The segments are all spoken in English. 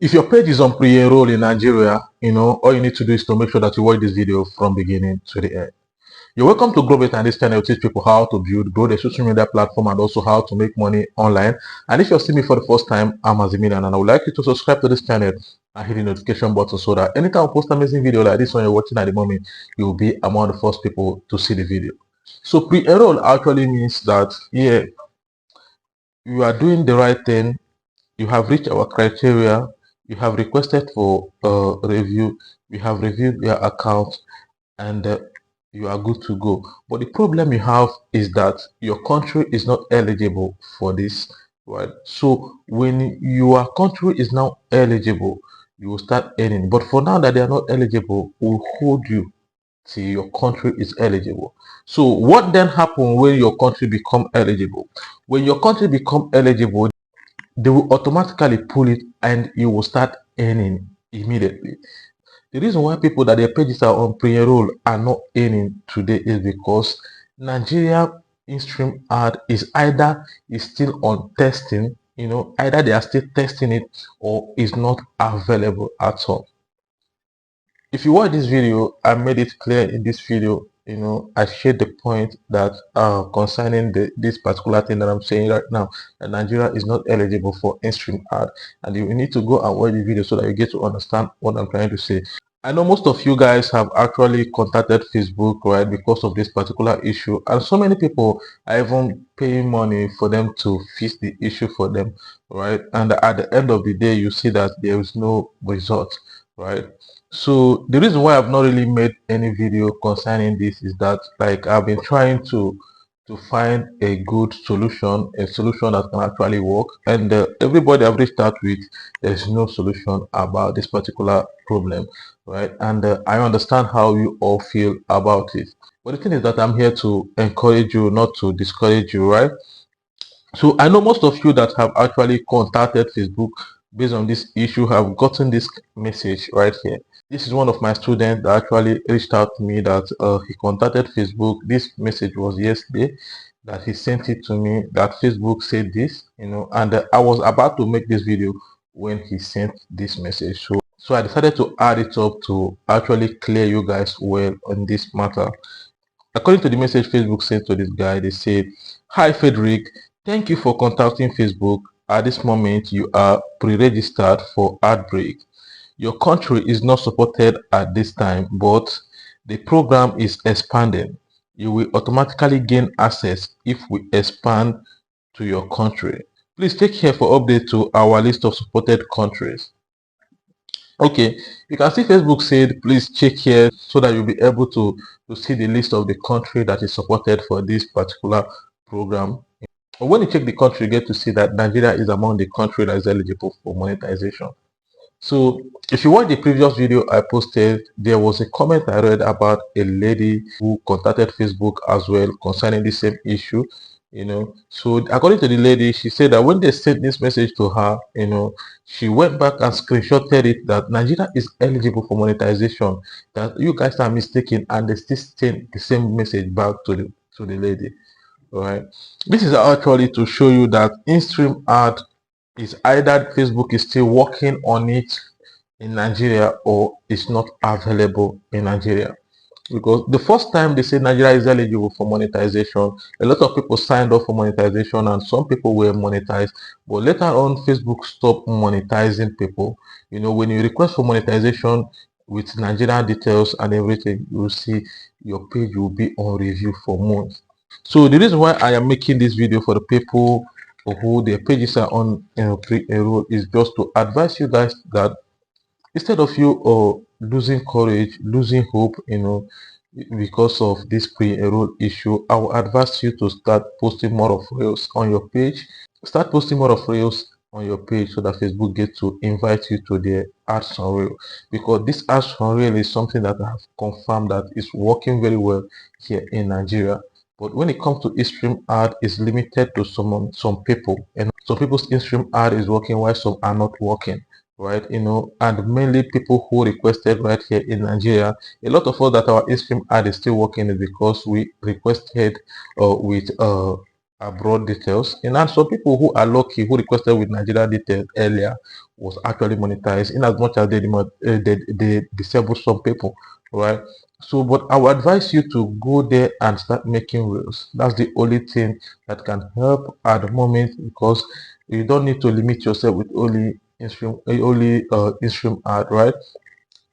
If your page is on pre-enroll in Nigeria, all you need to do is to make sure that you watch this video from beginning to the end. You're welcome to Grow It, and this channel will teach people how to grow their social media platform and also how to make money online. And if you're seeing me for the first time, I'm Azimilian, and I would like you to subscribe to this channel and hit the notification button so that anytime I post an amazing video like this one you're watching at the moment, you'll be among the first people to see the video. So pre-enroll actually means that, yeah, you are doing the right thing. You have reached our criteria. You have requested for review. We have reviewed your account, and you are good to go. But the problem you have is that your country is not eligible for this, right? So when your country is now eligible, you will start earning. But for now that they are not eligible, we'll hold you till your country is eligible. So what then happens when your country become eligible? When your country become eligible, they will automatically pull it and you will start earning immediately. The reason why people that their pages are on pre-enroll are not earning today is because Nigeria in-stream ad is either is still on testing, either they are still testing it or is not available at all. If you watch this video, I made it clear in this video, I shared the point that concerning this particular thing that I'm saying right now, that Nigeria is not eligible for in-stream ad, and you need to go and watch the video so that you get to understand what I'm trying to say. I know most of you guys have actually contacted Facebook, right, because of this particular issue, and so many people are even paying money for them to fix the issue for them, right? And at the end of the day, you see that there is no result, right? So the reason why I've not really made any video concerning this is that, like, I've been trying to find a good solution, a solution that can actually work, and everybody I've reached out with, there's no solution about this particular problem, right? And I understand how you all feel about it, but the thing is that I'm here to encourage you, not to discourage you, right? So I know most of you that have actually contacted Facebook based on this issue have gotten this message right here. This is one of my students that actually reached out to me that he contacted Facebook. This message was yesterday that he sent it to me, that Facebook said this, and I was about to make this video when he sent this message. So I decided to add it up to actually clear you guys well on this matter. According to the message Facebook sent to this guy, they said, "Hi Frederick, thank you for contacting Facebook. At this moment, you are pre-registered for ad break. Your country is not supported at this time, but the program is expanding. You will automatically gain access if we expand to your country. Please take here for update to our list of supported countries." Okay, you can see Facebook said please check here so that you'll be able to see the list of the country that is supported for this particular program. When you check the country, you get to see that Nigeria is among the country that is eligible for monetization. So if you watch the previous video I posted, there was a comment I read about a lady who contacted Facebook as well concerning the same issue. So according to the lady, she said that when they sent this message to her, she went back and screenshotted it that Nigeria is eligible for monetization, that you guys are mistaken, and they still sent the same message back to the lady. All right, this is actually to show you that in-stream ad is either Facebook is still working on it in Nigeria or it's not available in Nigeria. Because the first time they said Nigeria is eligible for monetization, a lot of people signed up for monetization and some people were monetized. But later on, Facebook stopped monetizing people. When you request for monetization with Nigerian details and everything, you will see your page will be on review for months. So the reason why I am making this video for the people who their pages are on pre-enroll is just to advise you guys that instead of you losing courage, losing hope, because of this pre-enroll issue, I will advise you to start posting more of reels on your page. Start posting more of reels on your page so that Facebook gets to invite you to their ads on reel, because this ads on reel is something that I have confirmed that is working very well here in Nigeria. But when it comes to in-stream ad, it's limited to some people, and some people's in-stream ad is working while some are not working, right? And mainly people who requested right here in Nigeria. A lot of us that our in-stream ad is still working is because we requested with abroad details, and some people who are lucky who requested with Nigeria details earlier, was actually monetized, in as much as they disabled some people, right? So, but I would advise you to go there and start making reels. That's the only thing that can help at the moment, because you don't need to limit yourself with in-stream ad, right?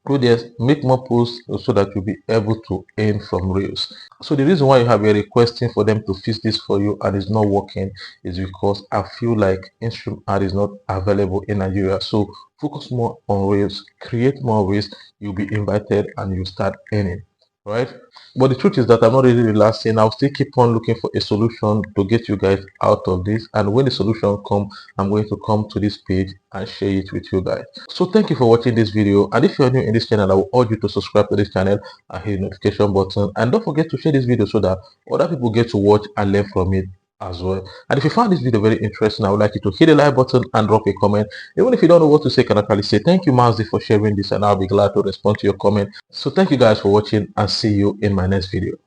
Go there, make more posts so that you'll be able to earn from reels. So the reason why you have a requesting for them to fix this for you and it's not working is because I feel like in-stream ad is not available in Nigeria. So focus more on reels, create more reels, you'll be invited and you start earning, right? But the truth is that I'm not really relaxing. I'll still keep on looking for a solution to get you guys out of this, and when the solution comes, I'm going to come to this page and share it with you guys. So thank you for watching this video, and if you're new in this channel, I will urge you to subscribe to this channel and hit the notification button, and don't forget to share this video so that other people get to watch and learn from it as well. And if you found this video very interesting, I would like you to hit the like button and drop a comment. Even if you don't know what to say, can actually say thank you Mazdi for sharing this, and I'll be glad to respond to your comment. So thank you guys for watching, and see you in my next video.